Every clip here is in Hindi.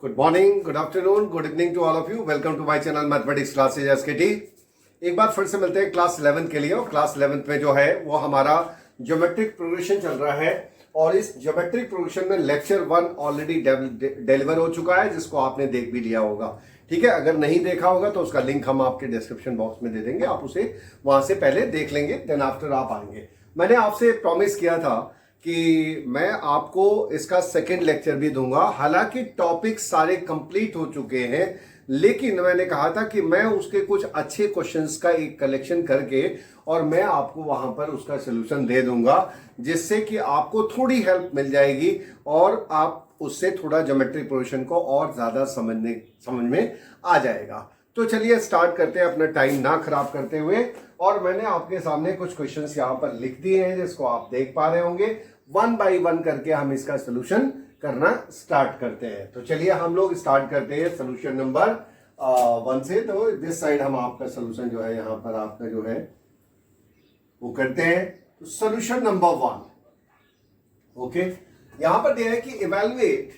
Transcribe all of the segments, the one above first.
Good morning, good afternoon, good evening to all of you. Welcome to my channel mathematics classes SKT. एक बार फिर से मिलते हैं क्लास 11 के लिए। और क्लास 11 में जो है वो हमारा ज्योमेट्रिक प्रोग्रेशन चल रहा है और इस ज्योमेट्रिक प्रोग्रेशन में लेक्चर 1 ऑलरेडी डिलीवर हो चुका है, जिसको आपने देख भी लिया होगा। ठीक है, अगर नहीं देखा होगा तो उसका लिंक हम आपके डिस्क्रिप्शन बॉक्स में दे देंगे, आप उसे वहां से पहले देख लेंगे, देन आफ्टर आप आएंगे। मैंने आपसे प्रॉमिस किया था कि मैं आपको इसका सेकेंड लेक्चर भी दूंगा। हालांकि टॉपिक सारे कंप्लीट हो चुके हैं, लेकिन मैंने कहा था कि मैं उसके कुछ अच्छे क्वेश्चंस का एक कलेक्शन करके और मैं आपको वहां पर उसका सोल्यूशन दे दूंगा, जिससे कि आपको थोड़ी हेल्प मिल जाएगी और आप उससे थोड़ा ज्योमेट्री प्रोग्रेशन को और ज्यादा समझ में आ जाएगा। तो चलिए स्टार्ट करते हैं अपना टाइम ना खराब करते हुए। और मैंने आपके सामने कुछ क्वेश्चंस यहाँ पर लिख दिए हैं, जिसको आप देख पा रहे होंगे। वन बाय वन करके हम इसका सोल्यूशन करना स्टार्ट करते हैं। तो चलिए हम लोग स्टार्ट करते हैं सोल्यूशन नंबर 1 से। तो दिस साइड हम आपका सोल्यूशन जो है यहाँ पर आपका जो है वो करते हैं। तो सोल्यूशन नंबर 1, ओके, यहां पर दिया है कि evaluate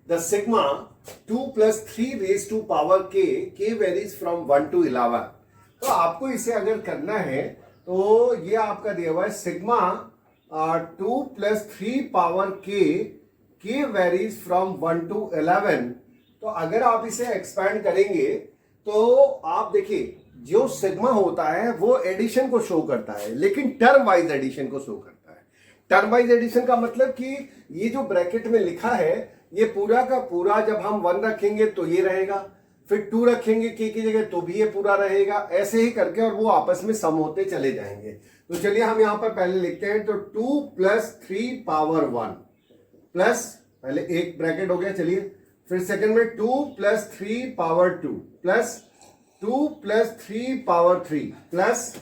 the sigma 2 + 3 raise to power k varies from 1 to 11। तो आपको इसे अगर करना है तो ये आपका दिया हुआ है sigma 2 + 3 power k varies from 1 to 11। तो अगर आप इसे एक्सपैंड करेंगे तो आप देखिए जो सिग्मा होता है वो एडिशन को शो करता है, लेकिन टर्म वाइज एडिशन को शो करता है। टर्म वाइज एडिशन का मतलब कि ये जो ब्रैकेट में लिखा है ये पूरा का पूरा, जब हम 1 रखेंगे तो ये रहेगा, फिर 2 रखेंगे k की जगह तो भी ये पूरा रहेगा, ऐसे ही करके और वो आपस में सम होते चले जाएंगे। तो चलिए हम यहां पर पहले लिखते हैं। तो 2 + 3 पावर 1 प्लस, पहले एक ब्रैकेट हो गया, चलिए फिर सेकंड में 2 + 3 power 2 plus 2 + 3 power 3 plus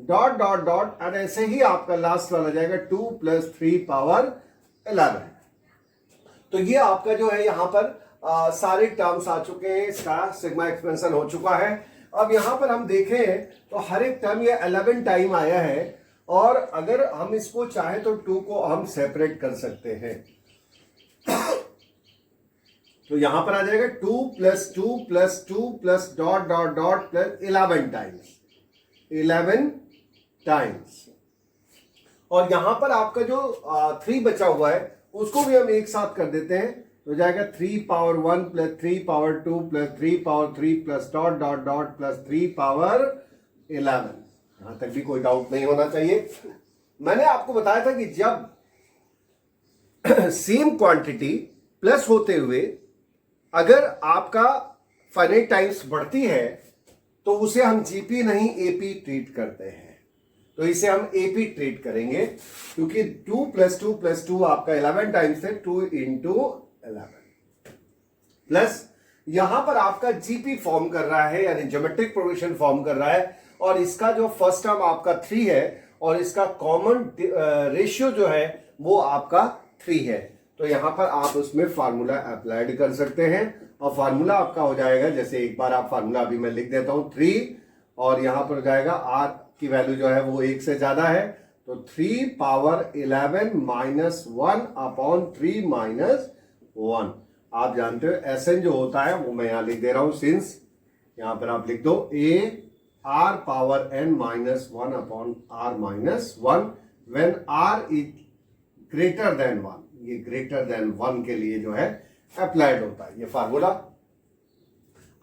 dot dot dot, और ऐसे ही आपका लास्ट वाला जाएगा 2 + 3 पावर 11। तो ये आपका जो है यहां पर सारे टर्म्स आ चुके हैं, इसका सिग्मा एक्सपेंशन हो चुका है। अब यहां पर हम देखें तो हर एक टर्म ये 11 टाइम आया है, और अगर हम इसको चाहें तो 2 को हम सेपरेट कर सकते हैं। तो यहां पर आ जाएगा 2 + 2 + 2 + dot dot dot plus 11 times. और यहां पर आपका जो 3 बचा हुआ है उसको भी हम एक साथ कर देते हैं। तो जाएगा 3 power 1 + 3 power 2 + 3 power 3 plus dot dot dot plus 3 power 11। यहां तक भी कोई डाउट नहीं होना चाहिए। मैंने आपको बताया था कि जब सेम क्वांटिटी प्लस होते हुए अगर आपका फाइनाइट टाइम्स बढ़ती है तो उसे हम जीपी नहीं एपी ट्रीट करते हैं। तो इसे हम एपी ट्रीट करेंगे, क्योंकि 2 + 2 + 2 आपका 11 टाइम्स है, 2 × 11 प्लस यहां पर आपका जीपी फॉर्म कर रहा है, यानी ज्योमेट्रिक प्रोग्रेशन फॉर्म कर रहा है। और इसका जो फर्स्ट टर्म आपका 3 है और इसका कॉमन रेशियो जो है वो आपका 3 है। तो यहां पर आप उसमें फार्मूला अप्लाइड कर सकते हैं, और फार्मूला आपका हो जाएगा, जैसे एक बार आप फार्मूला अभी मैं लिख देता हूं 3, और यहां पर हो जाएगा r की वैल्यू जो है वो 1 से ज्यादा है, तो 3 पावर 11 - 1/3 - 1। आप जानते हो Sn जो होता है वो मैं यहां लिख दे रहा हूं, सिंस यहां पर आप लिख दो a r power n - 1/r - 1 when r is greater than 1। ये ग्रेटर देन 1 के लिए जो है अप्लाइड होता है ये फार्मूला।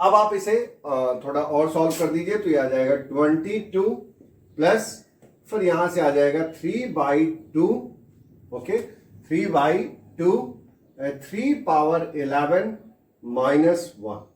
अब आप इसे थोड़ा और सॉल्व कर दीजिए, तो ये आ जाएगा 22 प्लस, फिर यहां से आ जाएगा 3/2, ओके, 3/2 3 पावर 11 - 1।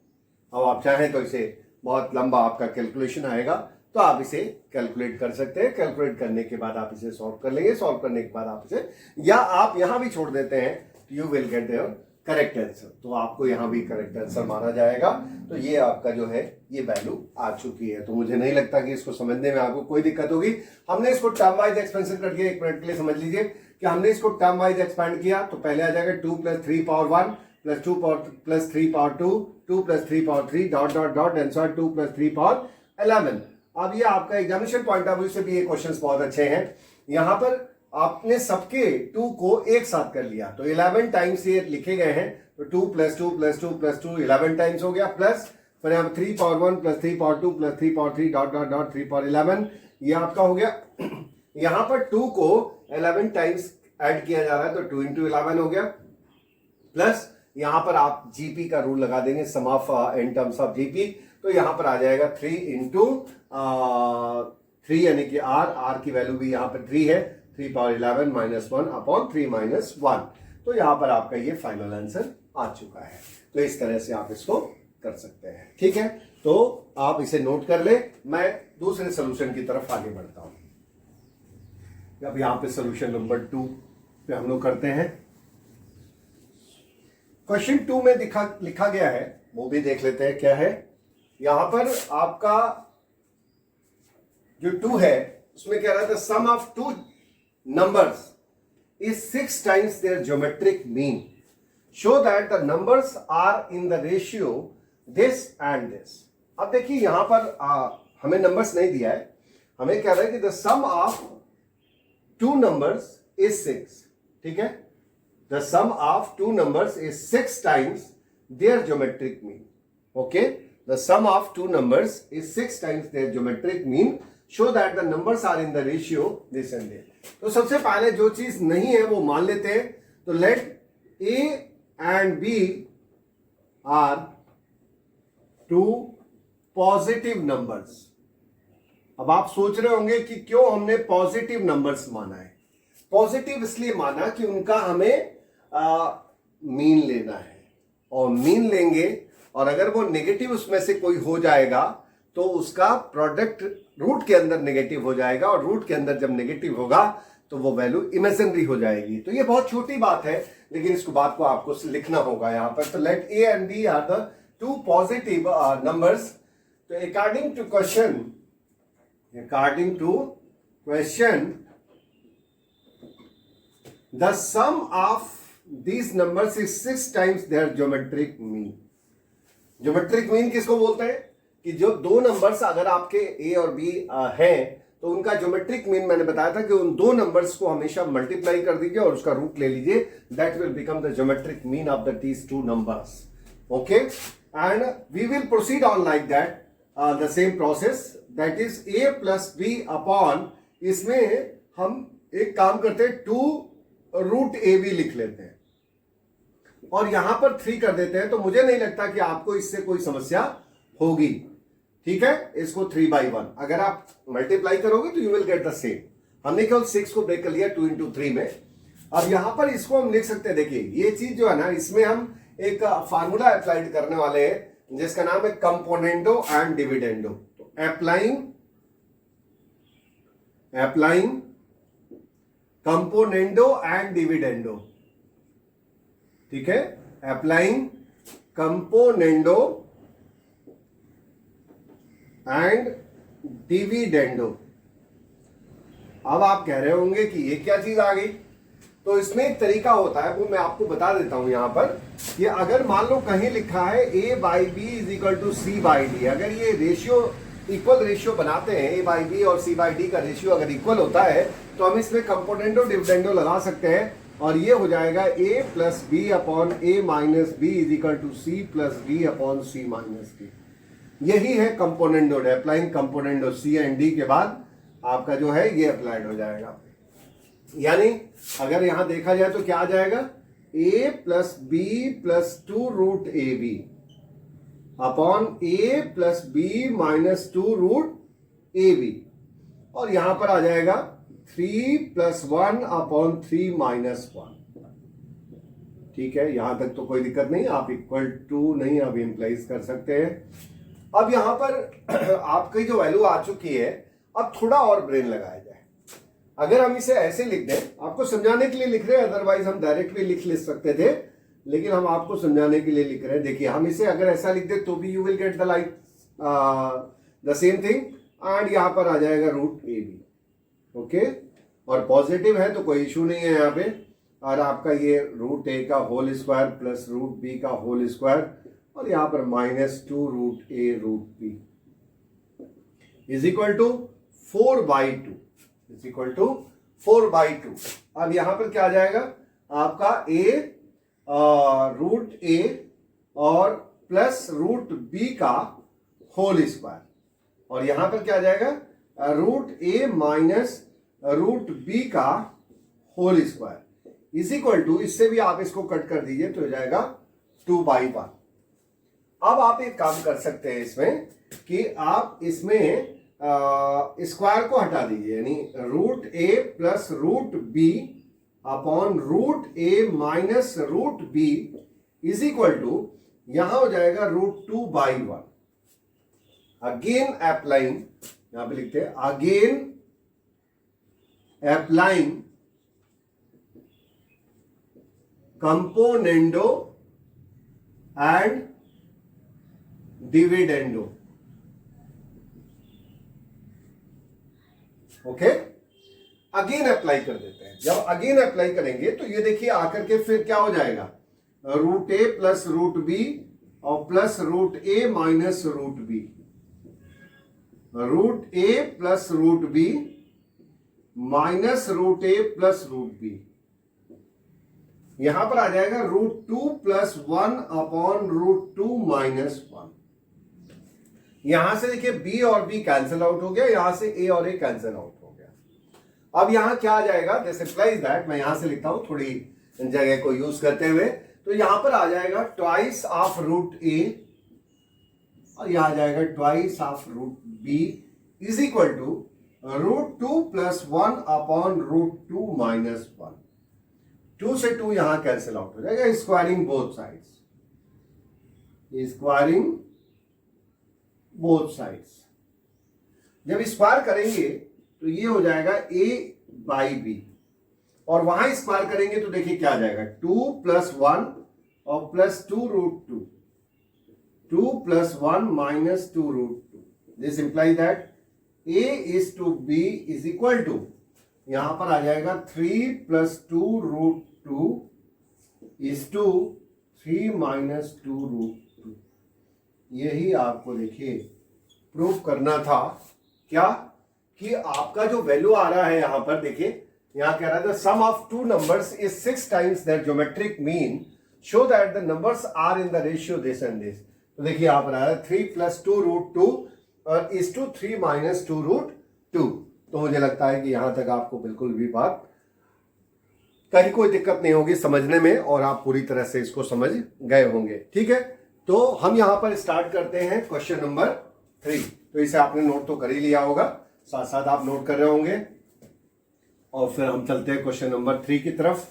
अब आप चाहें तो इसे बहुत लंबा आपका कैलकुलेशन आएगा, तो आप इसे कैलकुलेट कर सकते हैं। कैलकुलेट करने के बाद आप इसे सॉल्व कर लेंगे। सॉल्व करने के बाद आप इसे, या आप यहां भी छोड़ देते हैं, you will get your correct answer. तो आपको यहां भी करेक्ट आंसर माना जाएगा। तो ये आपका जो है ये वैल्यू आ चुकी है। तो मुझे नहीं लगता कि इसको समझने में आपको कोई दिक्कत होगी। हमने इसको टर्म वाइज एक्सपेंशन कर दिया। एक मिनट के लिए समझ लीजिए कि हमने इसको टर्म वाइज एक्सपेंड किया। तो पहले आ जाएगा 2 + 3 power 1 + 2 + 3 power 2, 2 + 3 power 3 dot dot dot answer 2 + 3 power 11। अब ये आपका एग्जामिनेशन पॉइंट ऑफ व्यू से भी ये क्वेश्चंस बहुत अच्छे हैं। यहां पर आपने सबके 2 को एक साथ कर लिया, तो 11 टाइम्स ये लिखे गए हैं। तो 2 प्लस 2 प्लस 2 प्लस 2 11 टाइम्स हो गया, प्लस फिर यहाँ 3 power 1 plus 3 power 2 plus 3 power 3 dot dot dot 3 power 11, ये आपका हो गया। यहाँ पर 2 को 11 टाइम्स ऐड किया जा रहा है तो 2 इंटू 11 हो गया, प्लस यहाँ पर आप जीपी का रूल लगा देंगे, sum of in terms of GP, तो यहाँ पर आ जाएगा 3 इंटू 3 यानी कि आर की वैल्यू भी यहाँ पर 3 है, 3 पावर 11 माइनस 1 अपॉन 3 माइनस 1, तो यहाँ पर आपका ये फाइनल आंसर आ चुका है। तो इस तरह से आप इसको कर सकते हैं, ठीक है। तो आप इसे नोट कर ले, मैं दूसरे सोल्यूशन की तरफ आगे बढ़ता हूं। अब यहां पे सोल्यूशन नंबर 2 पे हम लोग करते हैं। क्वेश्चन 2 में लिखा गया है, वो भी देख लेते हैं क्या है। यहां पर आपका जो 2 है उसमें कह रहा था sum of 2 numbers is 6 times their geometric mean. Show that the numbers are in the ratio this and this. अब देखिए यहां पर हमें नंबर्स नहीं दिया है, हमें कह रहा है कि the sum of 2 numbers is 6, ठीक है। The sum of 2 numbers is 6 times their geometric mean. Okay, the sum of 2 numbers is 6 times their geometric mean. Show that the numbers are in the ratio this and that. तो सबसे पहले जो चीज नहीं है वो मान लेते हैं, तो let A and B are 2 positive numbers. अब आप सोच रहे होंगे कि क्यों हमने पॉजिटिव नंबर्स माना है। पॉजिटिव इसलिए माना कि उनका हमें मीन लेना है, और मीन लेंगे और अगर वो नेगेटिव उसमें से कोई हो जाएगा तो उसका प्रोडक्ट रूट के अंदर नेगेटिव हो जाएगा, और रूट के अंदर जब नेगेटिव होगा तो वो वैल्यू इमेजिनरी हो जाएगी। तो ये बहुत छोटी बात है, लेकिन इसको बात को आपको लिखना होगा यहां पर। तो let A and B are the 2 positive numbers. तो according to question the sum of these numbers is 6 times their geometric mean. Geometric mean किसको बोलते हैं कि जो 2 नंबर्स अगर आपके ए और बी हैं तो उनका ज्योमेट्रिक मीन मैंने बताया था कि उन 2 नंबर्स को हमेशा मल्टीप्लाई कर दीजिए और उसका रूट ले लीजिए, that will become the geometric mean of these 2 numbers. Okay, and we will proceed on like that the same process, that is A plus B upon, इसमें हम एक काम करते हैं 2 रूट ए बी लिख लेते हैं और यहां पर 3 कर देते हैं। तो मुझे नहीं लगता कि आपको इससे कोई समस्या होगी, ठीक है। इसको 3/1 अगर आप मल्टीप्लाई करोगे तो you will get the same. हमने केवल 6 को ब्रेक कर लिया 2 इंटू 3 में। अब यहां पर इसको हम लिख सकते हैं, देखिए ये चीज जो है ना, इसमें हम एक फार्मूला अप्लाइड करने वाले हैं जिसका नाम है कंपोनेंडो एंड डिविडेंडो। तो अप्लाइंग कंपोनेंडो एंड डिविडेंडो, ठीक है, अप्लाइंग कंपोनेंडो एंड डिविडेंडो। अब आप कह रहे होंगे कि ये क्या चीज आ गई। तो इसमें एक तरीका होता है, वो मैं आपको बता देता हूं यहां पर। कि अगर मान लो कहीं लिखा है a by B is equal to C by D, अगर ये रेशियो इक्वल रेशियो बनाते हैं, a बाई बी और c बाई डी का रेशियो अगर इक्वल होता है तो हम इसमें कंपोनेंडो डिविडेंडो लगा सकते हैं और ये हो जाएगा a plus B upon a minus B is equal to c plus D upon c minus D. यही है componendo. Applying componendo C and D के बाद आपका जो है ये अप्लाइड हो जाएगा। यानी अगर यहां देखा जाए तो क्या आ जाएगा, a plus B plus 2 root A B upon a plus B minus 2 root A B, और यहां पर आ जाएगा 3 प्लस 1 अपॉन 3 माइनस 1। ठीक है, यहां तक तो कोई दिक्कत नहीं, आप इक्वल टू नहीं अब इंप्लाइज कर सकते हैं। अब यहां पर आपकी जो वैल्यू आ चुकी है, अब थोड़ा और ब्रेन लगाया जाए। अगर हम इसे ऐसे लिख दें, आपको समझाने के लिए लिख रहे हैं, अदरवाइज हम डायरेक्ट भी लिख सकते थे, लेकिन हम आपको समझाने के लिए लिख रहे हैं। देखिए हम इसे अगर ऐसा लिख दे तो भी you will get the like the same thing, and यहां पर आ जाएगा रूट ए बी। ओके, और पॉजिटिव है तो कोई इशू नहीं है यहाँ पे, और आपका ये रूट ए का whole square plus root B का होल स्क्वायर, और यहां पर -2 root A root B is equal to 4/2 is equal to 4/2। अब यहां पर क्या आ जाएगा आपका a रूट ए और प्लस रूट बी का होल स्क्वायर, और यहां पर क्या आ जाएगा, रूट ए माइनस रूट बी का whole square is equal to, इससे भी आप इसको कट कर दीजिए तो हो जाएगा 2/1। अब आप एक काम कर सकते हैं इसमें कि आप इसमें स्क्वायर को हटा दीजिए, यानी root A plus root B upon root A minus root B is equal to, यहां हो जाएगा √2/1। अगेन अप्लाइंग, यहां पे लिखते हैं again applying componendo and dividendo. Okay, again apply कर देते हैं। जब अगेन अप्लाई करेंगे तो ये देखिए आकर के फिर क्या हो जाएगा, रूट ए प्लस रूट बी और प्लस रूट ए माइनस रूट बी, रूट ए plus root b minus root ए प्लस रूट बी, यहां पर आ जाएगा √2 + 1 अपॉन √2 - 1। यहां से देखिए b और b कैंसिल आउट हो गया, यहां से a और a कैंसिल आउट हो गया। अब यहां क्या आ जाएगा, दिस इंप्लाइज दैट, मैं यहां से लिखता हूं थोड़ी जगह को यूज करते हुए, तो यहां पर आ जाएगा ट्वाइस ऑफ रूट ए और यहां आ जाएगा twice of root B is equal to √2 + 1 upon √2 - 1। 2 से 2 यहां कैंसिल आउट हो जाएगा, squaring both sides, squaring both sides. जब स्क्वायर करेंगे तो ये हो जाएगा a/b, और वहां स्क्वायर करेंगे तो देखिए क्या आ जाएगा, 2 + 1 और plus 2 √2, 2 + 1 - 2 √2। This implies that a is to b is equal to, यहां पर आ जाएगा 3 + 2 √2 is to 3 - 2 √2। यही आपको देखिए प्रूफ करना था, क्या कि आपका जो वैल्यू आ रहा है यहां पर देखिए, यहां कह रहा था sum of two numbers is 6 times their geometric mean, show that the numbers are in the ratio this and this. तो देखिए यहां पर आ रहा है 3 + 2 √2 और इज टू 3 - 2 √2। तो मुझे लगता है कि यहां तक आपको बिल्कुल भी बात कहीं कोई दिक्कत नहीं होगी समझने में, और आप पूरी तरह से इसको समझ गए होंगे। ठीक है, तो हम यहां पर स्टार्ट करते हैं क्वेश्चन नंबर 3। तो इसे आपने नोट तो कर ही लिया होगा, साथ साथ आप नोट कर रहे होंगे, और फिर हम चलते हैं क्वेश्चन नंबर 3 की तरफ।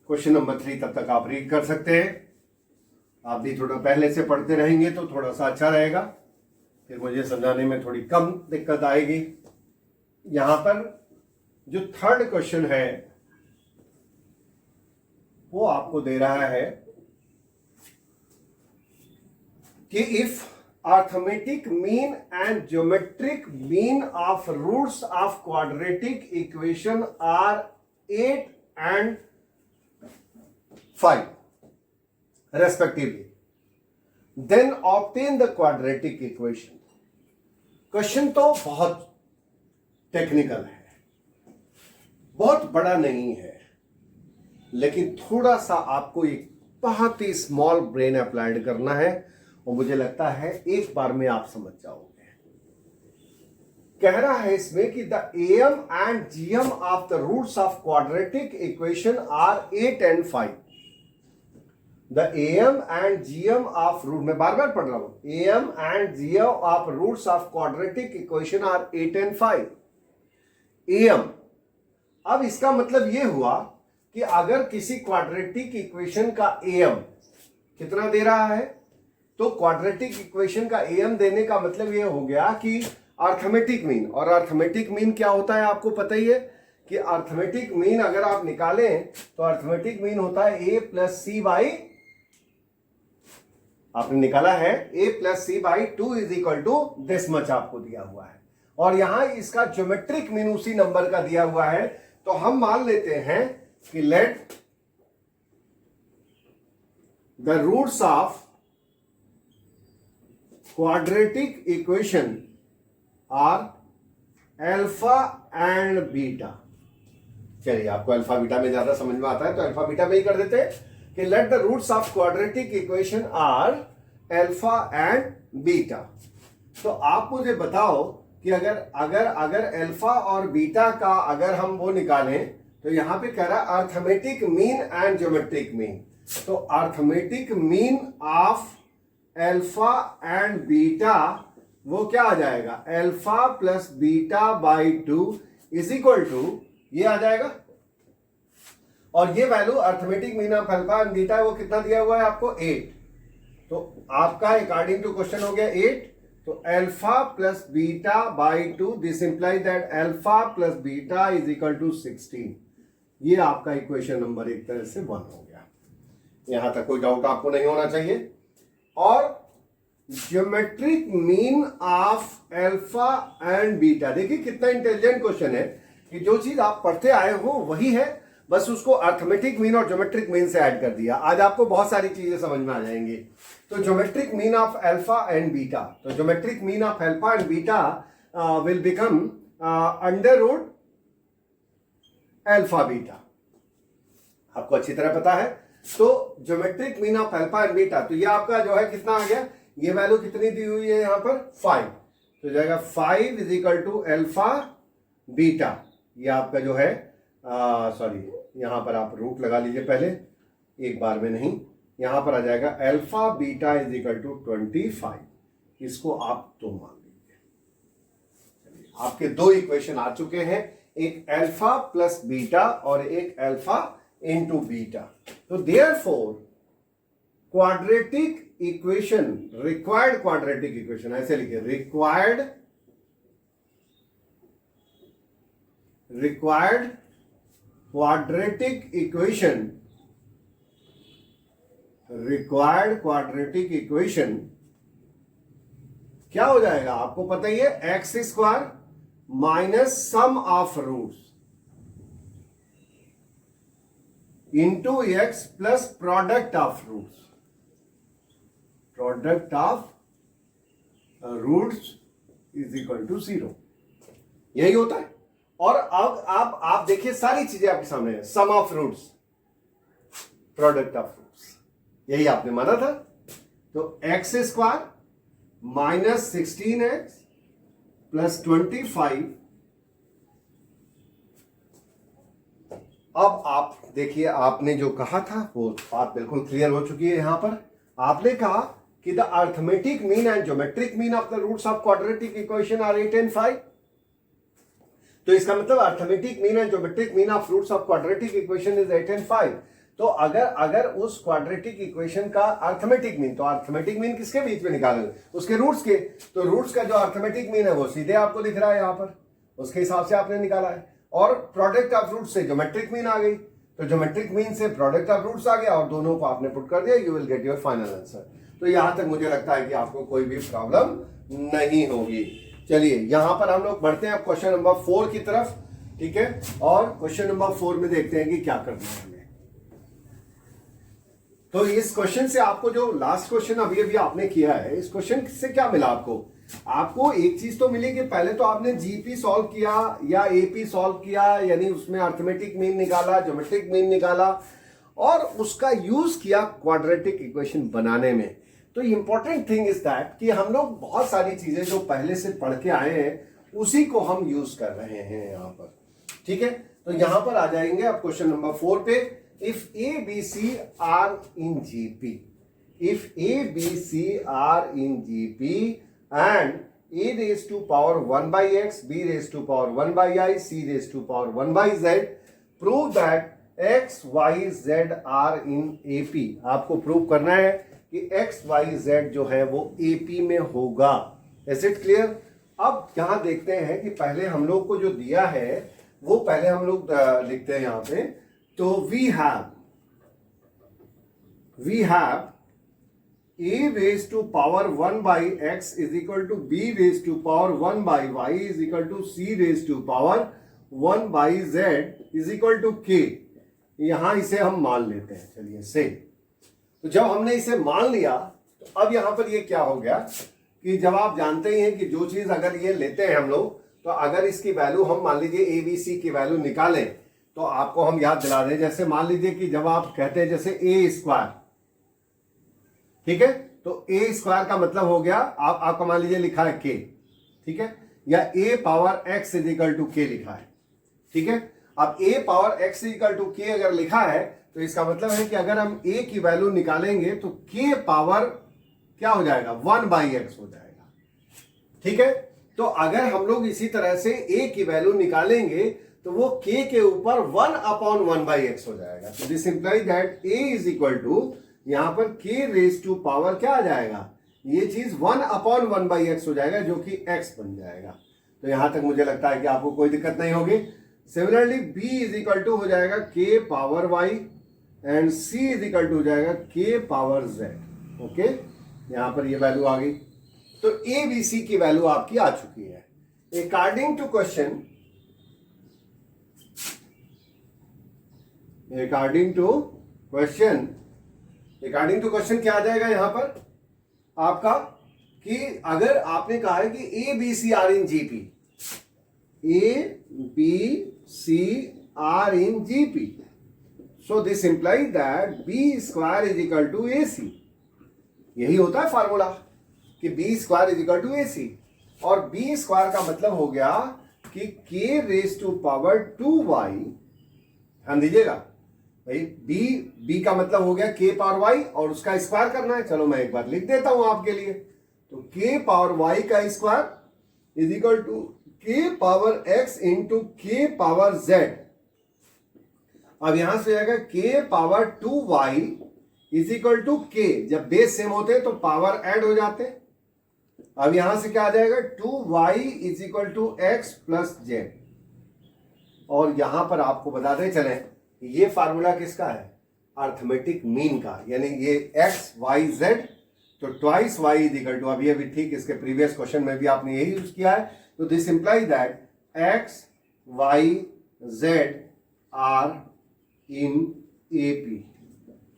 क्वेश्चन नंबर 3 तब तक आप रीड कर सकते हैं, आप भी थोड़ा पहले से पढ़ते रहेंगे तो थोड़ा सा अच्छा रहेगा, फिर मुझे समझाने में थोड़ी कम दिक्कत आएगी। यहां पर जो थर्ड क्वेश्चन है वो आपको दे रहा है कि if arithmetic mean and geometric mean of roots of quadratic equation are 8 and 5 respectively, then obtain the quadratic equation। Question तो बहुत टेक्निकल है, बहुत बड़ा नहीं है, लेकिन थोड़ा सा आपको एक बहुत ही स्मॉल ब्रेन अप्लाइड करना है, और मुझे लगता है एक बार में आप समझ जाओगे। कह रहा है इसमें कि the AM and GM of the roots of quadratic equation are 8 and 5। The AM and GM of root, मैं बार बार पढ़ रहा हूं, AM and GM of roots of quadratic equation are 8 and 5। AM, अब इसका मतलब यह हुआ कि अगर किसी क्वाड्रेटिक इक्वेशन का AM कितना दे रहा है, तो क्वाड्रेटिक इक्वेशन का AM देने का मतलब यह हो गया कि अर्थमेटिक मीन, और अर्थमेटिक मीन क्या होता है आपको पता ही है कि अर्थमेटिक मीन अगर आप निकालें तो अर्थमेटिक मीन होता है A + C/, आपने निकाला है A + C/2 is equal to this much आपको दिया हुआ है, और यहां इसका ज्योमेट्रिक मीन उसी नंबर का दिया हुआ है। तो हम मान लेते हैं कि let the roots of quadratic equation are alpha and beta. चलिए, आपको अल्फा बीटा में ज्यादा समझ में आता है तो अल्फा बीटा में ही कर देते हैं कि let the roots of quadratic equation are alpha and beta. तो आप मुझे बताओ कि अगर अगर अगर अल्फा और बीटा का अगर हम वो निकालें तो यहां पे कह रहा है arithmetic mean and geometric mean. तो arithmetic mean of alpha and beta वो क्या आ जाएगा, alpha plus beta by 2 is equal to ये आ जाएगा। और ये value arithmetic mean of alpha and beta वो कितना दिया हुआ है आपको, 8। तो आपका अकॉर्डिंग टू क्वेश्चन हो गया 8। तो alpha plus beta by 2 this implies that alpha plus beta is equal to 16। ये आपका इक्वेशन नंबर एक तरह से 1 हो गया। यहां तक कोई डाउट आपको नहीं होना चाहिए। और geometric mean of alpha and beta, देखिए कितना इंटेलिजेंट क्वेश्चन है कि जो चीज आप पढ़ते आए हो वही है, बस उसको अर्थमेटिक मीन और ज्योमेट्रिक मीन से ऐड कर दिया। आज आपको बहुत सारी चीजें समझ में आ जाएंगी। तो geometric mean of alpha and beta, तो geometric mean of alpha and beta will become under root alpha beta, आपको अच्छी तरह पता है। तो geometric mean of alpha and beta, तो ये आपका जो है कितना आ गया, ये वैल्यू कितनी दी हुई है यहां पर 5, तो जाएगा 5 is equal to alpha beta. ये आपका जो है सॉरी, यहां पर आप रूट लगा लीजिए पहले, एक बार में नहीं, यहां पर आ जाएगा alpha beta is equal to 25। इसको आप 2 मान लीजिए। आपके 2 इक्वेशन आ चुके हैं, एक अल्फा प्लस बीटा और एक अल्फा इंटू बीटा। तो therefore quadratic equation, required quadratic equation, ऐसे लिखिए required quadratic equation, required quadratic equation क्या हो जाएगा आपको पता ही है, X square minus sum of roots into X plus product of roots, product of roots is equal to 0। यही होता है। और अब आप देखिए सारी चीजें आपके सामने है, sum of roots, product of roots, यही आपने माना था। तो x square minus 16x plus 25। अब आप देखिए, आपने जो कहा था वो बात बिल्कुल क्लियर हो चुकी है। यहां पर आपने कहा कि the arithmetic mean and geometric mean of the roots of quadratic equation are 8 and 5। तो इसका मतलब arithmetic mean and geometric mean of roots of quadratic equation is 8 and 5। तो अगर उस क्वाड्रेटिक इक्वेशन का अर्थमेटिक मीन, तो अर्थमेटिक मीन किसके बीच में निकालोगे, उसके रूट्स के। तो रूट्स का जो अर्थमेटिक मीन है वो सीधे आपको दिख रहा है यहां पर, उसके हिसाब से आपने निकाला है। और प्रोडक्ट ऑफ रूट्स से ज्योमेट्रिक मीन आ गई, तो ज्योमेट्रिक मीन से प्रोडक्ट ऑफ रूट्स आ गया और दोनों को आपने पुट कर दिया, you will get your final answer. तो यहां तक मुझे लगता है कि आपको कोई भी प्रॉब्लम नहीं होगी। चलिए यहां पर हम लोग बढ़ते हैं अब क्वेश्चन नंबर 4 की तरफ, ठीक है। और क्वेश्चन नंबर 4 में देखते हैं कि क्या करना है हमें। तो इस क्वेश्चन से आपको जो लास्ट क्वेश्चन अभी अभी आपने किया है, इस क्वेश्चन से क्या मिला आपको एक चीज तो मिली कि पहले तो आपने जीपी सॉल्व किया या एपी सॉल्व किया, यानी उसमें अर्थमेटिक मीन निकाला, ज्योमेट्रिक मीन निकाला और उसका यूज किया क्वाड्रेटिक इक्वेशन बनाने में। तो इंपॉर्टेंट थिंग इज दैट कि हम लोग बहुत सारी चीजें जो पहले से पढ़ के आए हैं उसी को हम यूज कर रहे हैं यहां पर, ठीक है। तो यहां पर आ जाएंगे आप क्वेश्चन नंबर 4 पे। If A B C are in GP, if A B C are in GP and a raised to power 1 by x, b raised to power 1 by I, c raised to power 1 by z, prove that x, y, z are in AP। आपको प्रूव करना है कि x, y, z जो है वो AP में होगा। Is it clear? अब यहां देखते हैं कि पहले हम लोग को जो दिया है वो पहले हम लोग लिखते हैं यहां पे। तो we have a raised to power 1 by x is equal to b raised to power 1 by y is equal to c raised to power 1 by z is equal to k। यहां इसे हम मान लेते हैं, चलिए से। तो जब हमने इसे मान लिया तो अब यहां पर ये क्या हो गया कि जब आप जानते ही हैं कि जो चीज अगर ये लेते हैं हम लोग, तो अगर इसकी वैल्यू हम मान लीजिए ए बी सी की वैल्यू निकालें तो आपको हम याद दिला दें, जैसे मान लीजिए कि जब आप कहते हैं जैसे ए स्क्वायर, ठीक है, तो ए स्क्वायर का मतलब हो गया आपका मान लीजिए लिखा है के, ठीक है, या a power x is equal to K लिखा है, ठीक है। अब a power x is equal to K अगर लिखा है तो इसका मतलब है कि अगर हम ए की वैल्यू निकालेंगे तो के पावर क्या हो जाएगा, 1/x हो जाएगा, ठीक है। तो अगर हम लोग इसी तरह से a की वैल्यू निकालेंगे तो वो k के ऊपर 1/1/x हो जाएगा। तो this implies that a is equal to, यहां पर k रेज टू पावर क्या आ जाएगा, ये चीज 1/1/x हो जाएगा जो कि x बन जाएगा। तो यहां तक मुझे लगता है कि आपको कोई दिक्कत नहीं होगी। Similarly b is equal to हो जाएगा k power y and c is equal to हो जाएगा k पावर z। ओके, यहां पर ये वैल्यू आ गई। तो ए बी सी की वैल्यू आपकी आ चुकी है। According to question, according to question क्या आ जाएगा यहां पर आपका, कि अगर आपने कहा है कि a B C are in GP, a B C are in GP, so this implies that b square is equal to a c. यही होता है फॉर्मूला कि b square is equal to a c, और बी स्क्वायर का मतलब हो गया कि के रेज टू पावर 2y, ध्यान दीजिएगा भाई, बी का मतलब हो गया के पावर वाई और उसका स्क्वायर करना है। चलो मैं एक बार लिख देता हूं आपके लिए, तो के पावर वाई का स्क्वायर इज इक्वल टू के पावर एक्स इंटू के पावर जेड। अब यहां से आएगा के power 2y is equal to के, जब बेस सेम होते तो पावर ऐड हो जाते। अब यहां से क्या आ जाएगा, 2y is equal to x plus z. और यहां पर आपको बताते चले ये फार्मूला किसका है, अर्थमेटिक मीन का, यानी ये एक्स वाई जेड, तो twice y is equal to, अभी अभी ठीक इसके प्रीवियस क्वेश्चन में भी आपने यही यूज किया है। तो this implies that x y z are in AP.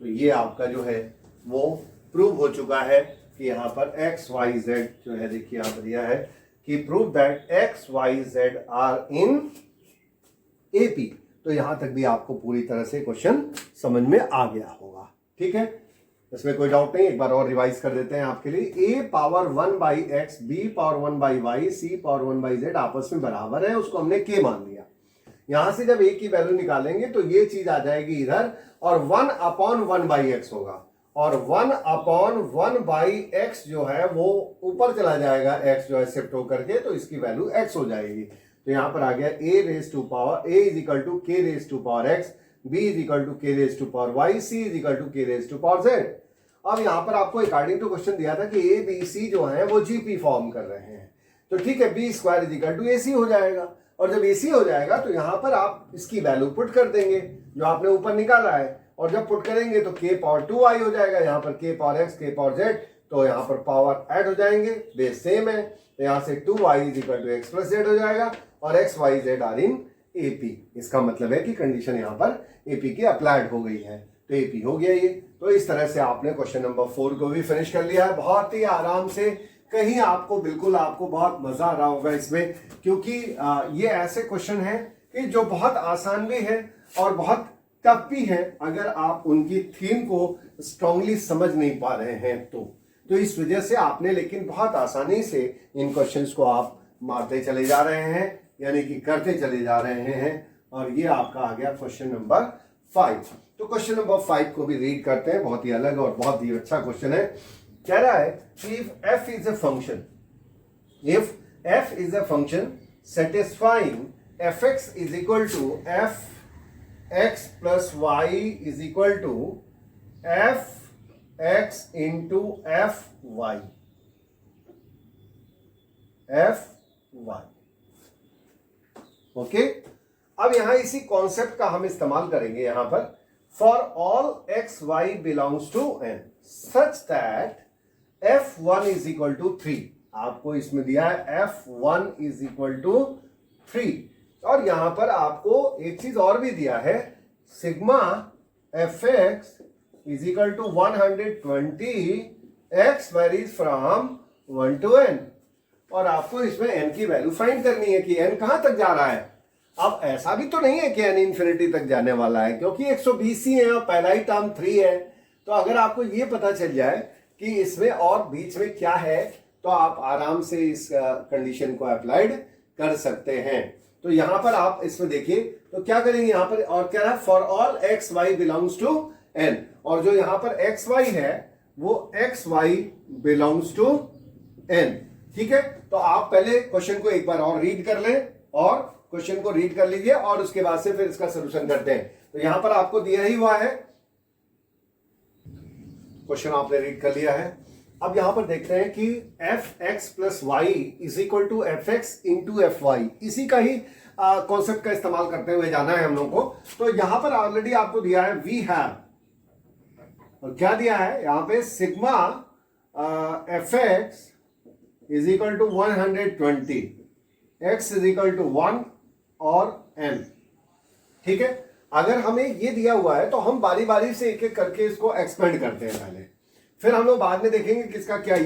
तो ये आपका जो है वो प्रूव हो चुका है कि यहां पर एक्स वाई जेड जो है, देखिए यहां पर दिया है कि prove that x y z are in AP. तो यहां तक भी आपको पूरी तरह से क्वेश्चन समझ में आ गया होगा, ठीक है, इसमें कोई डाउट नहीं। एक बार और रिवाइज कर देते हैं आपके लिए। a power 1/x, b power 1/y, c power 1/z आपस में बराबर है, उसको हमने k मान लिया। यहां से जब a की वैल्यू निकालेंगे तो ये चीज आ जाएगी इधर, और 1/1/x होगा, और 1/1/x जो है वो ऊपर चला जाएगा, x जो है शिफ्ट होकर के, तो इसकी वैल्यू x हो जाएगी। तो यहां पर आ गया a raise to power a is equal to k raise to power x, b is equal to k raise to power y, c is equal to k raise to power z। अब यहां पर आपको अकॉर्डिंग टू क्वेश्चन दिया था कि a b c जो है वो जीपी फॉर्म कर रहे हैं, तो ठीक है, b square is equal to a c हो जाएगा। और जब ए सी हो जाएगा तो यहां पर आप इसकी वैल्यू पुट कर देंगे जो आपने ऊपर निकाला है, और जब पुट करेंगे तो k पावर 2y हो जाएगा, यहाँ पर k power x, k power z, तो यहाँ पर पावर ऐड हो जाएंगे, बेस सेम है, तो यहाँ से 2y is equal to x plus z हो जाएगा, और x y z are in AP. इसका मतलब है कि कंडीशन यहाँ पर एपी की अप्लाइड हो गई है, तो एपी हो गया ये। तो इस तरह से आपने क्वेश्चन नंबर 4 को भी फिनिश कर लिया है बहुत ही आराम से। कहीं आपको बिल्कुल आपको बहुत मजा आ रहा होगा इसमें, क्योंकि ये ऐसे क्वेश्चन हैं कि जो बहुत आसान भी है और बहुत टफ भी है, अगर आप उनकी थीम को स्ट्रांगली समझ नहीं पा रहे हैं तो इस वजह से आपने लेकिन बहुत आसानी से इन क्वेश्चंस को आप मारते चले जा रहे हैं, यानी कि करते चले जा रहे हैं। और ये आपका आ गया क्वेश्चन नंबर 5। तो क्वेश्चन नंबर 5 को भी रीड करते हैं, बहुत ही अलग और बहुत ही अच्छा क्वेश्चन है। कह रहा है कि if f is a function, if f is a function satisfying fx is equal to f x plus y is equal to f x into f y, okay. अब यहां इसी कॉन्सेप्ट का हम इस्तेमाल करेंगे यहां पर, for all x y belongs to n such that f1 is equal to 3। आपको इसमें दिया है f1 इज इक्वल टू 3, और यहां पर आपको एक चीज और भी दिया है, sigma fx is equal to 120 x varies from 1 to n, और आपको इसमें n की वैल्यू फाइंड करनी है कि n कहां तक जा रहा है। अब ऐसा भी तो नहीं है कि n इन्फिनिटी तक जाने वाला है, क्योंकि 120 ही है और पहला ही टर्म 3 है। तो अगर आपको ये पता चल जाए कि इसमें और बीच में क्या है, तो आप आराम से इस कंडीशन को अप्लाइड कर सकते हैं। तो यहां पर आप इसमें देखिए तो क्या करेंगे, यहां पर और क्या है, for all x y belongs to n, और जो यहां पर एक्स वाई है वो x y belongs to n। ठीक है, तो आप पहले क्वेश्चन को एक बार और रीड कर लें, और क्वेश्चन को रीड कर लीजिए और उसके बाद से फिर इसका सोल्यूशन करते हैं। तो यहां पर आपको दिया ही हुआ है, क्वेश्चन आपने रीड कर लिया है। अब यहां पर देखते हैं कि f x plus y is equal to f x into f y, इसी का ही कॉन्सेप्ट का इस्तेमाल करते हुए जाना है हम लोग को। तो यहां पर ऑलरेडी आपको दिया है वी हैव, और क्या दिया है यहां पे, sigma f x is equal to 120, x is equal to 1 और m। ठीक है, अगर हमें ये दिया हुआ है तो हम बारी बारी से एक एक करके इसको एक्सपेंड करते हैं पहले, फिर हम लोग बाद में देखेंगे किसका क्या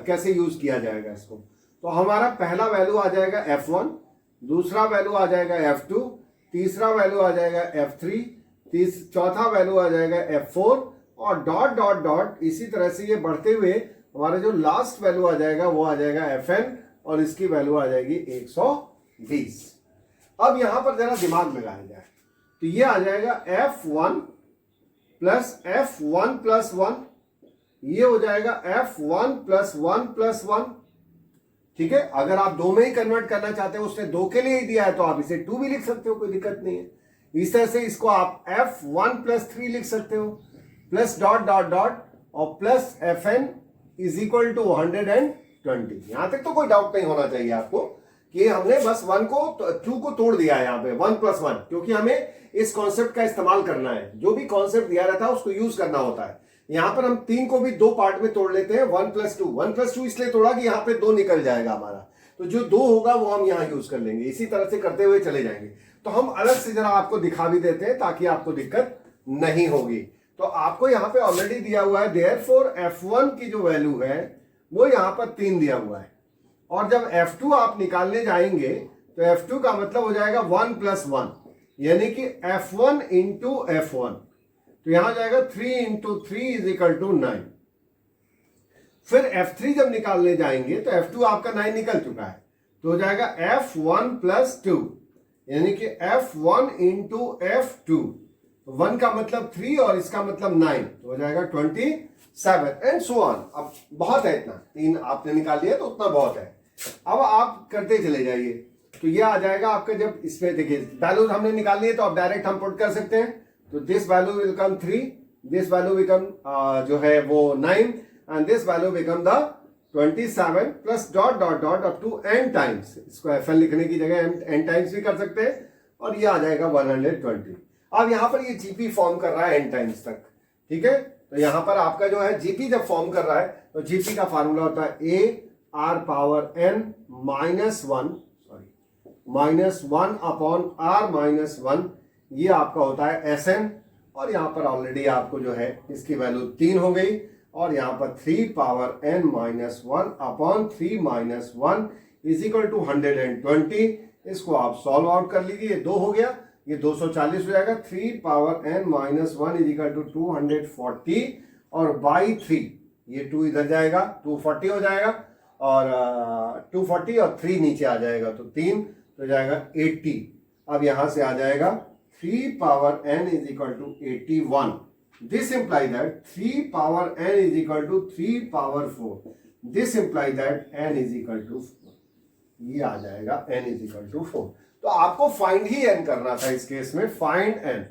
कैसे यूज किया जाएगा इसको। तो हमारा पहला वैल्यू आ जाएगा f1, दूसरा वैल्यू आ जाएगा f2, तीसरा वैल्यू आ जाएगा f3, चौथा वैल्यू आ जाएगा f4, और डॉट डॉट डॉट इसी तरह से ये बढ़ते हुए हमारा जो लास्ट वैल्यू आ जाएगा वो आ जाएगा fn, और इसकी वैल्यू आ जाएगी 120। अब यहां पर जरा दिमाग लगाया जाए तो ये आ जाएगा f1 प्लस f1 प्लस 1, ये हो जाएगा f1 प्लस 1 प्लस 1। ठीक है, अगर आप दो में ही कन्वर्ट करना चाहते हो, उसने दो के लिए ही दिया है तो आप इसे 2 भी लिख सकते हो, कोई दिक्कत नहीं है। इस तरह से इसको आप f1 प्लस 3 लिख सकते हो, प्लस डॉट डॉट डॉट और plus fn is equal to 120। यहां तक तो कोई डाउट नहीं होना चाहिए आपको कि हमने बस 1 को 2 को तोड़ दिया है यहाँ पे 1 प्लस 1, क्योंकि हमें इस कॉन्सेप्ट का इस्तेमाल करना है। जो भी कॉन्सेप्ट दिया रहता है उसको यूज करना होता है। यहां पर हम 3 को भी 2 पार्ट में तोड़ लेते हैं, 1 प्लस 2, 1 प्लस 2 इसलिए तोड़ा कि यहाँ पे 2 निकल जाएगा हमारा, तो जो 2 होगा वो हम यहाँ यूज कर लेंगे। इसी तरह से करते हुए चले जाएंगे। तो हम अलग से जरा आपको दिखा भी देते हैं ताकि आपको दिक्कत नहीं होगी। तो आपको यहाँ पे ऑलरेडी दिया हुआ है, देयरफॉर f1 की जो वैल्यू है वो यहाँ पर 3 दिया हुआ है, और जब f2 आप निकालने जाएंगे तो f2 का मतलब हो जाएगा 1 प्लस 1, यानी कि f1 इंटू f1, तो यहां जाएगा 3 इंटू 3 इज इक्वल टू 9। फिर f3 जब निकालने जाएंगे तो f2 आपका 9 निकल चुका है, तो हो जाएगा f1 प्लस 2, यानी कि f1 इंटू f2, 1 का मतलब 3 और इसका मतलब 9, तो हो जाएगा 27 एंड सो ऑन। अब बहुत है, इतना 3 आपने निकाल लिया तो उतना बहुत है। अब आप करते चले जाइए, तो ये आ जाएगा आपका, जब इसमें देखिए वैल्यू हमने निकाल लिए तो अब डायरेक्ट हम पुट कर सकते हैं। तो this value will come 3, this value become जो है वो 9, and this value become the 27 plus dot dot dot up to n times. इसको fn लिखने की जगह n टाइम्स भी कर सकते हैं, और ये आ जाएगा 120। अब यहां पर ये जीपी फॉर्म कर रहा है n टाइम्स तक। ठीक है, तो यहां पर आपका जो है जीपी जब फॉर्म कर रहा है तो जीपी का फार्मूला होता है a r power n minus 1 upon r minus 1, ये आपका होता है Sn, और यहां पर ऑलरेडी आपको जो है इसकी वैल्यू 3 हो गई, और यहां पर 3 power n minus 1 upon 3 minus 1 is equal to 120। इसको आप सॉल्व आउट कर लीजिए, ये 2 हो गया, ये 240 हो जाएगा। 3 power n minus 1 is equal to 240, और बाई 3 ये 2 इधर जाएगा, 240 हो जाएगा, और 240 और 3 नीचे आ जाएगा तो 3, तो जाएगा 80। अब यहां से आ जाएगा 3 power n is equal to 81। This imply that 3 power n is equal to 3 power 4। This imply that n is equal to 4। ये आ जाएगा n इज इक्वल टू 4। तो आपको फाइंड ही n करना था इस केस में, फाइंड n।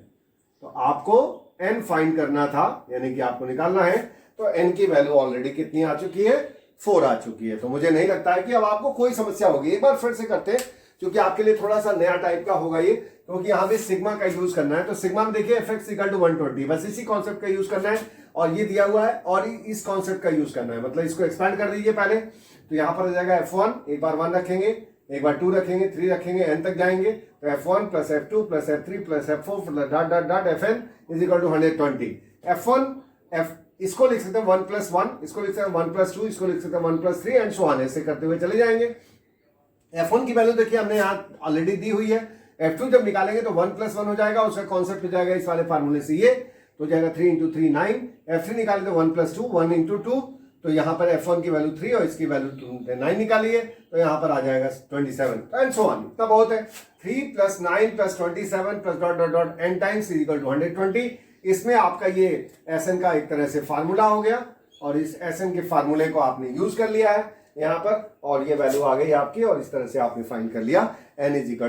तो आपको n फाइंड करना था, यानी कि आपको निकालना है। तो n की वैल्यू ऑलरेडी कितनी आ चुकी है, 4 आ चुकी है। तो मुझे नहीं लगता है कि अब आपको कोई समस्या होगी। एक बार फिर से करते हैं, क्योंकि आपके लिए थोड़ा सा नया टाइप का होगा ये, क्योंकि यहाँ पे सिग्मा का यूज करना है। तो सिग्मा में देखिए एफ एक्स इक्वल टू 120, बस इसी कॉन्सेप्ट का यूज करना है, और ये दिया हुआ है, और इस कॉन्सेप्ट का यूज करना है, मतलब इसको एक्सपैंड कर दीजिए पहले। तो यहाँ पर आ जाएगा f1, एक बार 1 रखेंगे, एक बार 2 रखेंगे, 3 रखेंगे, n तक जाएंगे, तो f1 plus f2 plus f3 plus f4 dot dot dot fn is equal to 120। f1 इसको लिख सकते हैं 1 प्लस 1, इसको लिख सकते हैं 1 प्लस 2, इसको लिख सकते हैं 1 प्लस 3 एंड सो ऑन, ऐसे करते हुए चले जाएंगे। f1 की वैल्यू देखिए हमने यहाँ ऑलरेडी दी हुई है, F2 जब निकालेंगे तो 1 + 1 हो जाएगा, उसका कॉन्सेप्ट हो जाएगा इस वाले फार्मूले से ये, तो हो जाएगा 3 × 3 9। F3 निकाले तो 1 + 2 1 × 2, तो यहाँ पर F1 की वैल्यू 3 और इसकी वैल्यू 9 निकालिए, तो यहाँ पर आ जाएगा 27 एंड सो ऑन। इतना बहुत है। 3 + 9 + 27 + dot dot dot n times equal to 120। इसमें आपका ये Sn का एक तरह से फार्मूला हो गया, और इस Sn के फार्मूले को आपने यूज कर लिया है यहाँ पर, और ये वैल्यू आ गई आपकी, और इस तरह से आपने फाइंड कर लिया n =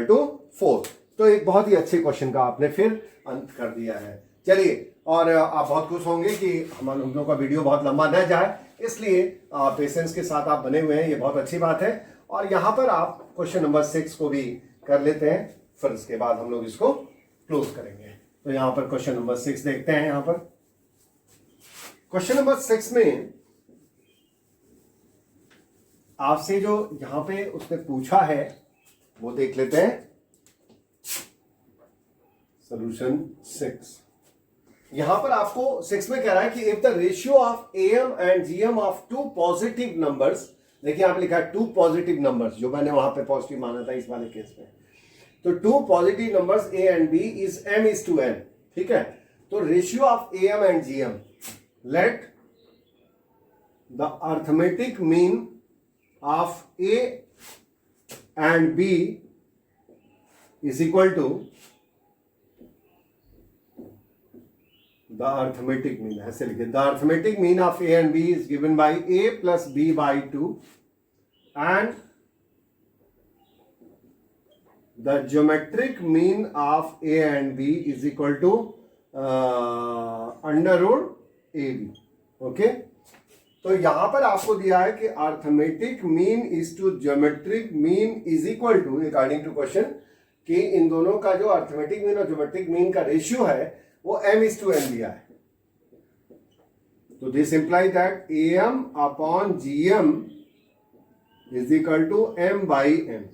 4। तो एक बहुत ही अच्छे क्वेश्चन का आपने फिर अंत कर दिया है। चलिए, और आप बहुत खुश होंगे कि हम लोगों का वीडियो बहुत लंबा न जाए, इसलिए पेशेंस के साथ आप बने हुए हैं, ये बहुत अच्छी बात है। और यहाँ पर आप क्वेश्चन नंबर 6 को भी कर लेते हैं, फिर उसके बाद हम लोग इसको क्लोज करेंगे। तो यहाँ पर क्वेश्चन नंबर 6 देखते हैं। यहाँ पर क्वेश्चन नंबर 6 में आपसे जो यहाँ पे उसने पूछा है वो देख लेते हैं। सॉल्यूशन 6, यहां पर आपको 6 में कह रहा है कि if the ratio of AM and GM of 2 positive numbers, देखिए यहाँ पे लिखा है 2 पॉजिटिव नंबर्स, जो मैंने वहां पे पॉजिटिव माना था इस वाले केस में, तो 2 positive numbers A and B is M/N, ठीक है। तो ratio of AM and GM, let the arithmetic mean of A and B is equal to the arithmetic mean, ऐसे लिखे, the arithmetic mean of A and B is given by A plus B by 2 and the geometric mean of A and B is equal to under root AB, okay। तो यहां पर आपको दिया है कि arithmetic mean is to geometric mean is equal to, according to question, कि इन दोनों का जो arithmetic mean और geometric mean का रेशियो है वो M/N दिया है। तो this imply that AM upon GM is equal to M/N।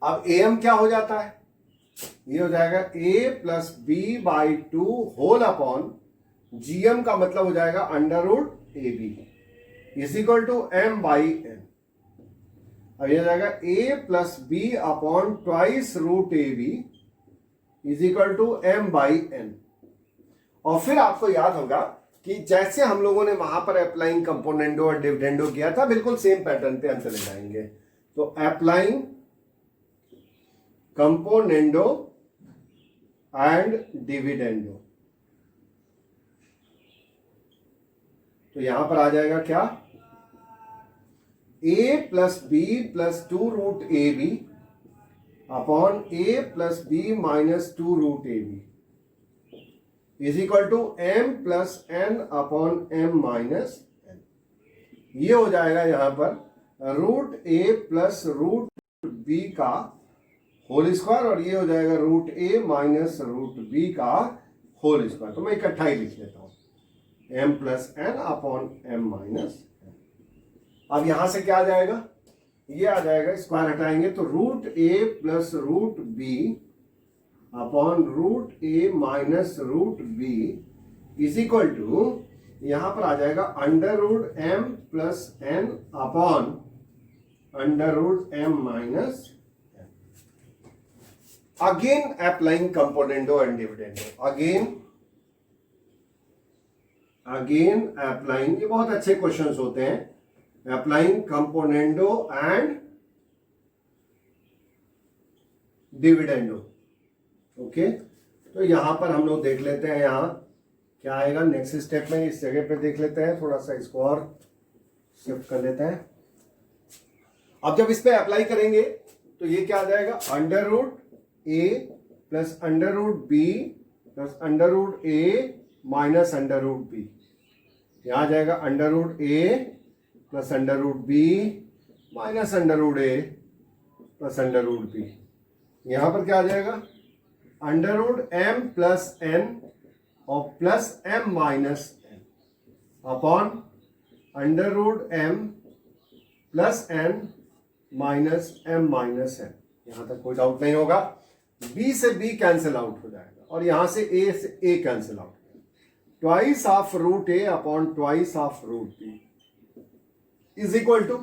अब AM क्या हो जाता है, ये हो जाएगा A + B/2 whole upon GM का मतलब हो जाएगा under root AB is equal to M/N। अब ये हो जाएगा A + B upon twice root AB is equal to M/N। और फिर आपको याद होगा कि जैसे हम लोगों ने वहां पर अप्लाइंग कंपोनेंडो और डिविडेंडो किया था, बिल्कुल सेम पैटर्न पे हम चले जाएंगे। तो अप्लाइंग कंपोनेंडो एंड डिविडेंडो, तो यहां पर आ जाएगा क्या, A + B + 2 root AB upon A + B - 2 root AB is equal to M + N upon M - N। ये हो जाएगा यहां पर रूट A + रूट B का होल स्क्वायर, और ये हो जाएगा रूट A - रूट B का होल स्क्वायर। तो मैं इकट्ठा ही लिख लेता हूं M + N upon M - N। अब यहां से क्या आ जाएगा, ये आ जाएगा, स्क्वायर हटाएंगे तो root A + root B upon root A - root B is equal to, यहां पर आ जाएगा under root M + N upon under root M - N। Again applying componendo and dividendo, again applying, ये बहुत अच्छे क्वेश्चंस होते हैं, applying componendo and dividendo, okay. तो यहां पर हम लोग देख लेते हैं यहां क्या आएगा नेक्स्ट स्टेप में, इस जगह पे देख लेते हैं, थोड़ा सा इसको और शिफ्ट कर लेते हैं। अब जब इस पे अप्लाई करेंगे तो ये क्या आ जाएगा, under root A + under root B + under root A - under root B, यहां आ जाएगा under root A + under root B - under root A + under root B। यहां पर क्या आ जाएगा, अंडर रूट M + N और plus M - N upon under root M + N - M - N। यहां तक कोई डाउट नहीं होगा। B से B कैंसिल आउट हो जाएगा, और यहां से A cancel out, twice of root A upon twice of root B is equal to,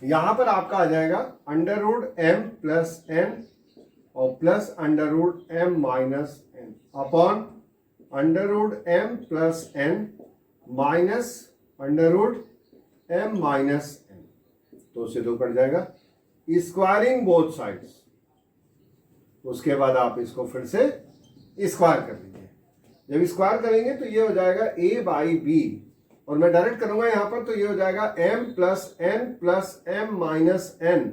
यहां पर आपका आ जाएगा अंडर रूट M + N और plus under root m minus n upon under root m plus n minus under root m minus n, 2 से 2 कट जाएगा, स्क्वायरिंग बोथ साइड्स। उसके बाद आप इसको फिर से स्क्वायर कर लीजिए। जब स्क्वायर करेंगे तो ये हो जाएगा a बाई बी, और मैं डायरेक्ट करूंगा यहां पर, तो ये हो जाएगा m plus m minus n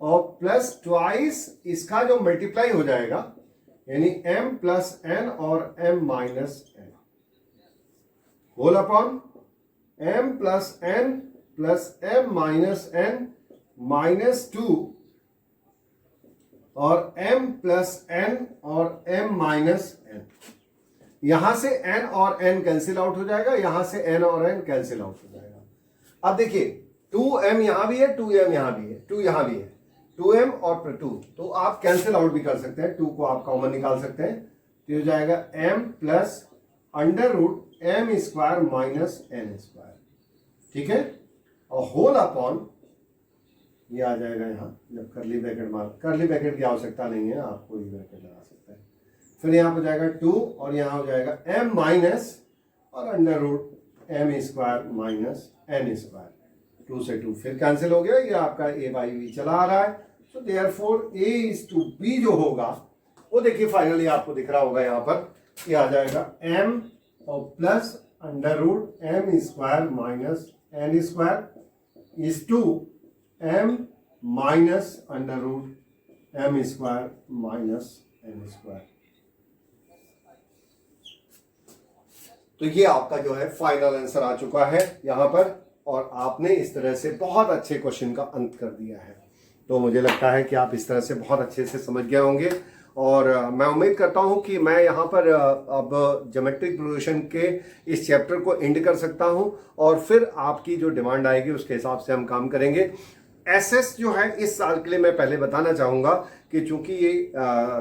और प्लस ट्वाइस इसका जो मल्टीप्लाई हो जाएगा, यानी m प्लस n और m minus n whole upon m plus n plus m minus n minus 2 और m प्लस n और m माइनस n। यहां से n और n कैंसिल आउट हो जाएगा, यहां से n और n कैंसिल आउट हो जाएगा। अब देखिए 2m यहां भी है, 2m यहां भी है, 2 यहां भी है, 2m और 2, तो आप कैंसिल आउट भी कर सकते हैं, 2 को आप कॉमन निकाल सकते हैं, तो हो जाएगा m plus under root m square minus n square, ठीक है, और होल अपॉन ये आ जाएगा यहाँ, जब करली ब्रैकेट मार, करली ब्रैकेट की आवश्यकता नहीं है, आप कोई ब्रैकेट लगा सकते हैं, फिर यहाँ हो जाएगा 2 और यहाँ हो जाएगा m माइनस और under root m square minus n square, 2 से 2 फिर कैंसिल हो गया, ये आपका a बाई बी चला आ रहा है। So therefore a is to b जो होगा वो देखिए फाइनली आपको दिख रहा होगा यहाँ पर, ये आ जाएगा m और plus under root m square minus n square is to m minus under root m square minus n square. तो ये आपका जो है फाइनल आंसर आ चुका है यहां पर, और आपने इस तरह से बहुत अच्छे क्वेश्चन का अंत कर दिया है। तो मुझे लगता है कि आप इस तरह से बहुत अच्छे से समझ गए होंगे, और मैं उम्मीद करता हूं कि मैं यहाँ पर अब ज्योमेट्रिक प्रोग्रेशन के इस चैप्टर को एंड कर सकता हूं, और फिर आपकी जो डिमांड आएगी उसके हिसाब से हम काम करेंगे। एसएस जो है इस साल के लिए मैं पहले बताना चाहूंगा कि चूंकि ये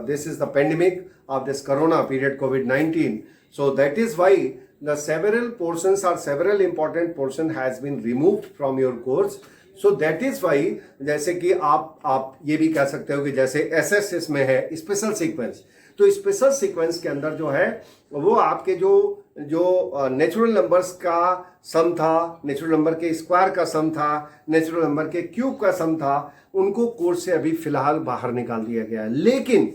this is the pandemic of this corona period कोविड-19, so that is why the several portions और several important portion has been removed from your course. So that is why, जैसे कि आप ये भी कह सकते हो कि जैसे एसएस इसमें है स्पेशल सीक्वेंस, तो स्पेशल सीक्वेंस के अंदर जो है वो आपके जो नेचुरल नंबर्स का सम था, नेचुरल नंबर के स्क्वायर का सम था, नेचुरल नंबर के क्यूब का सम था, उनको कोर्स से अभी फिलहाल बाहर निकाल दिया गया है। लेकिन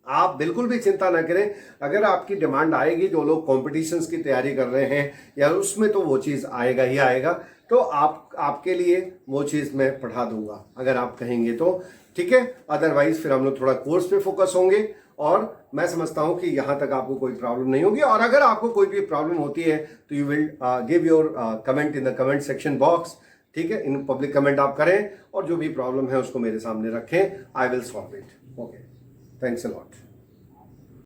आप बिल्कुल भी चिंता ना करें, अगर आपकी डिमांड आएगी, जो लोग कॉम्पिटिशन्स की तैयारी कर रहे हैं या उसमें, तो वो चीज़ आएगा ही आएगा, तो आपके लिए वो चीज़ मैं पढ़ा दूंगा अगर आप कहेंगे तो, ठीक है। अदरवाइज फिर हम लोग थोड़ा कोर्स पे फोकस होंगे, और मैं समझता हूं कि यहां तक आपको कोई प्रॉब्लम नहीं होगी। और अगर आपको कोई भी प्रॉब्लम होती है तो you will give your comment in the comment section box, ठीक है, इन पब्लिक कमेंट आप करें, और जो भी प्रॉब्लम है उसको मेरे सामने रखें, I will solve it. Okay, thanks a lot.